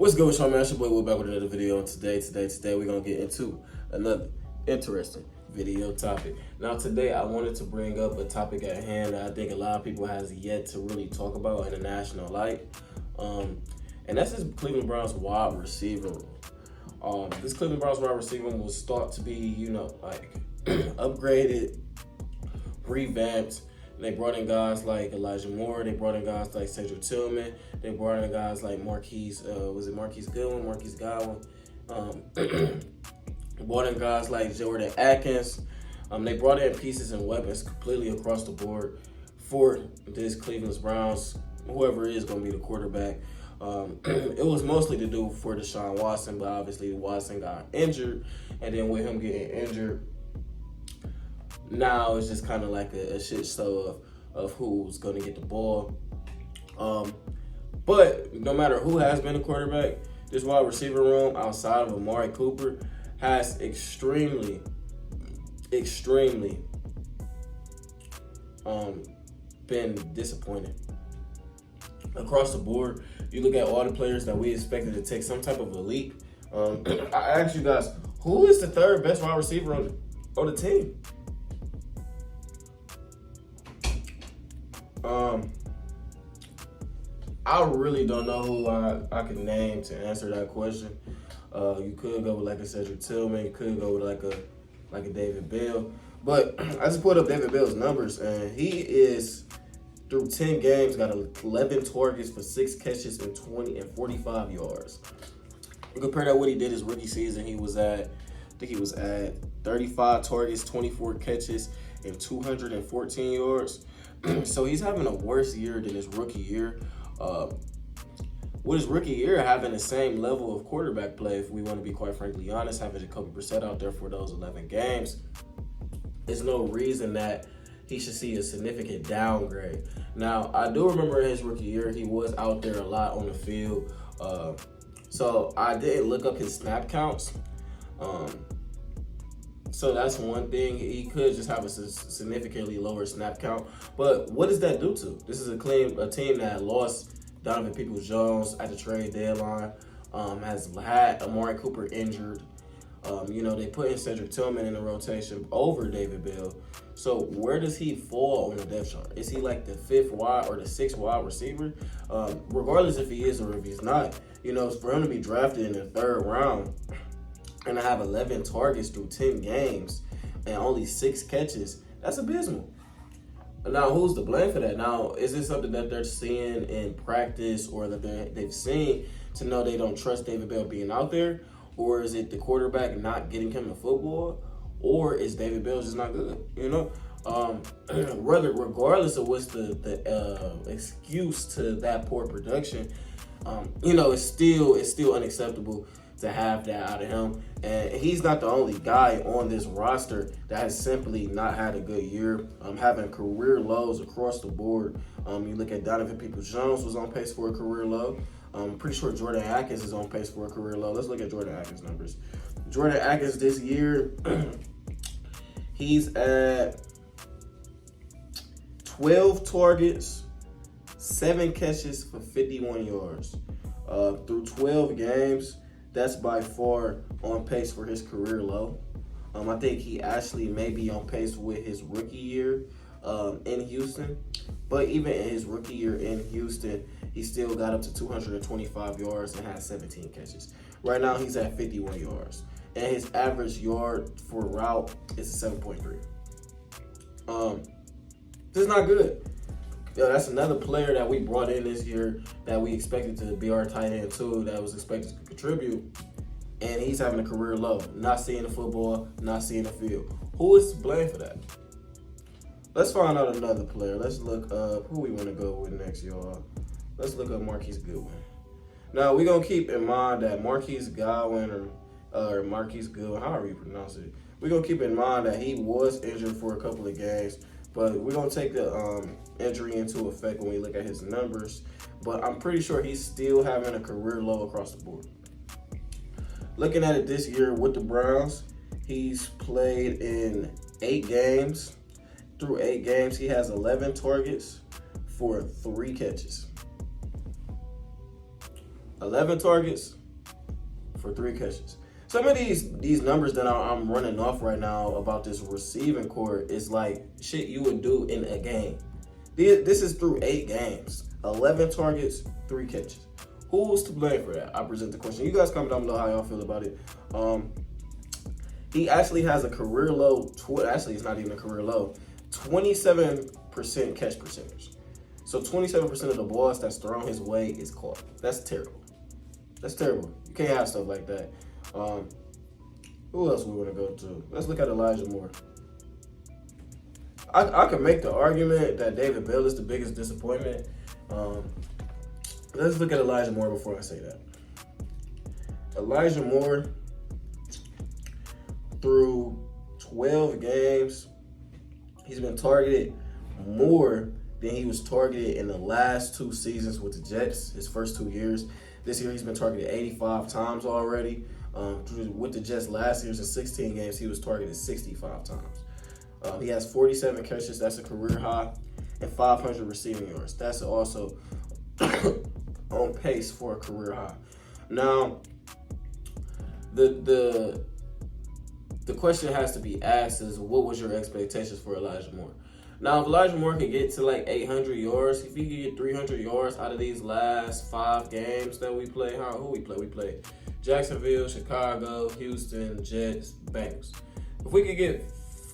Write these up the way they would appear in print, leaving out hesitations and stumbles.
What's good with y'all, man? It's your boy Will back with another video. And today we're gonna get into another interesting video topic. Now today I wanted to bring up a topic at hand that I think a lot of people has yet to really talk about in a national light. And that's this Cleveland Browns wide receiver room. This Cleveland Browns wide receiver room was thought to be, upgraded, revamped. They brought in guys like Elijah Moore. They brought in guys like Cedric Tillman. They brought in guys like Marquise Goodwin, Marquise Godwin. Brought in guys like Jordan Atkins. They brought in pieces and weapons completely across the board for this Cleveland Browns, whoever is going to be the quarterback. It was mostly to do for Deshaun Watson, but obviously Watson got injured. And then with him getting injured, now it's just kind of like a shit show of who's going to get the ball. But no matter who has been a quarterback, this wide receiver room outside of Amari Cooper has extremely been disappointing. Across the board, you look at all the players that we expected to take some type of a leap. I asked you guys, who is the third best wide receiver on the team? I really don't know who I can name to answer that question. You could go with like a Cedric Tillman. You could go with like a David Bell. But I just put up David Bell's numbers, and he is through 10 games got 11 targets for 6 catches and 45 yards. You compare that to what he did his rookie season. He was at 35 targets, 24 catches, and 214 yards. So he's having a worse year than his rookie year. With his rookie year having the same level of quarterback play, if we want to be quite frankly honest, having Jacoby Brissett out there for those 11 games, there's no reason that he should see a significant downgrade. Now, I do remember his rookie year, he was out there a lot on the field. So I did look up his snap counts. So that's one thing. He could just have a significantly lower snap count. But what does that do to? This is a team that lost Donovan Peoples-Jones at the trade deadline, has had Amari Cooper injured. They put in Cedric Tillman in the rotation over David Bell. So where does he fall on the depth chart? Is he like the 5th wide or the 6th wide receiver? Regardless if he is or if he's not, for him to be drafted in the 3rd round and to have 11 targets through 10 games and only 6 catches, that's abysmal. Now, who's to blame for that? Now, is this something that they're seeing in practice or that they've seen to know they don't trust David Bell being out there? Or is it the quarterback not getting him the football? Or is David Bell just not good? Regardless of what's the excuse to that poor production, it's still unacceptable to have that out of him. And he's not the only guy on this roster that has simply not had a good year, having career lows across the board. You look at Donovan Peoples-Jones was on pace for a career low. I'm pretty sure Jordan Atkins is on pace for a career low. Let's look at Jordan Atkins' numbers. Jordan Atkins this year, he's at 12 targets, 7 catches for 51 yards. Through 12 games, that's by far on pace for his career low. I think he actually may be on pace with his rookie year in Houston. But even in his rookie year in Houston, he still got up to 225 yards and had 17 catches. Right now, he's at 51 yards. And his average yard for route is 7.3. This is not good. That's another player that we brought in this year that we expected to be our tight end too, that was expected to contribute. And he's having a career low. Not seeing the football, not seeing the field. Who is to blame for that? Let's find out another player. Let's look up who we want to go with next, y'all. Let's look up Marquise Goodwin. Now, we're going to keep in mind that Marquise Godwin or Marquise Goodwin, however you pronounce it, we're going to keep in mind that he was injured for a couple of games. But we're going to take the injury into effect when we look at his numbers. But I'm pretty sure he's still having a career low across the board. Looking at it this year with the Browns, he's played in 8 games. Through 8 games, he has 11 targets for 3 catches. 11 targets for 3 catches. Some of these numbers that I'm running off right now about this receiving core is like shit you would do in a game. This is through 8 games. 11 targets, 3 catches. Who's to blame for that? I present the question. You guys comment down below how y'all feel about it. He actually has a career low, actually it's not even a career low, 27% catch percentage. So 27% of the balls that's thrown his way is caught. That's terrible. That's terrible. You can't have stuff like that. Who else we want to go to? Let's look at Elijah Moore. I can make the argument that David Bell is the biggest disappointment. Let's look at Elijah Moore before I say that. Elijah Moore, through 12 games, he's been targeted more than he was targeted in the last 2 seasons with the Jets, his first 2 years. This year, he's been targeted 85 times already. With the Jets last year's in 16 games, he was targeted 65 times. He has 47 catches. That's a career high. And 500 receiving yards. That's also on pace for a career high. Now, the question has to be asked is, what was your expectations for Elijah Moore? Now, if Elijah Moore could get to like 800 yards, if he could get 300 yards out of these last 5 games that we play, who we play? We play Jacksonville, Chicago, Houston, Jets, Bengals. If we could get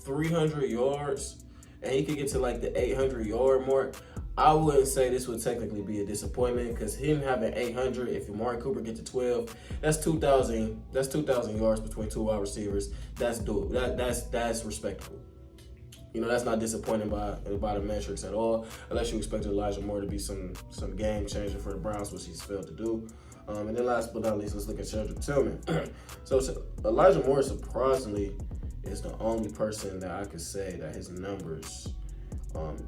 300 yards and he could get to like the 800-yard mark, I wouldn't say this would technically be a disappointment, because him having 800, if Amari Cooper get to 12, that's 2,000 yards between 2 wide receivers. That's doable. That's respectable. You know, that's not disappointing by the metrics at all, unless you expect Elijah Moore to be some game changer for the Browns, which he's failed to do. And then last but not least, let's look at Cedric Tillman. So Elijah Moore, surprisingly, is the only person that I could say that his numbers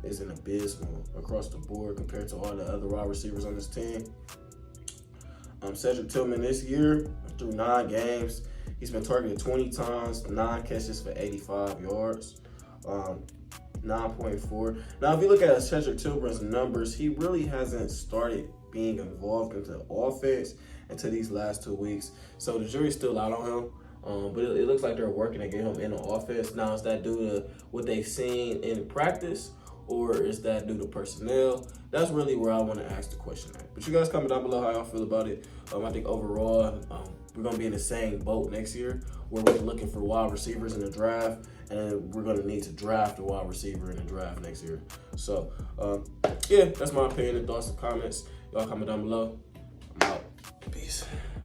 isn't abysmal across the board compared to all the other wide receivers on this team. Cedric Tillman this year, through 9 games, he's been targeted 20 times, 9 catches for 85 yards. 9.4. Now, if you look at Cedric Tillman's numbers, he really hasn't started being involved into the offense until these last 2 weeks. So the jury's still out on him. But it looks like they're working to get him in the offense. Now, is that due to what they've seen in practice, or is that due to personnel? That's really where I want to ask the question at. But you guys comment down below how y'all feel about it. I think overall, we're going to be in the same boat next year, where we're looking for wide receivers in the draft, and we're going to need to draft a wide receiver in the draft next year. So, yeah, that's my opinion and thoughts and comments. Y'all comment down below. I'm out. Peace.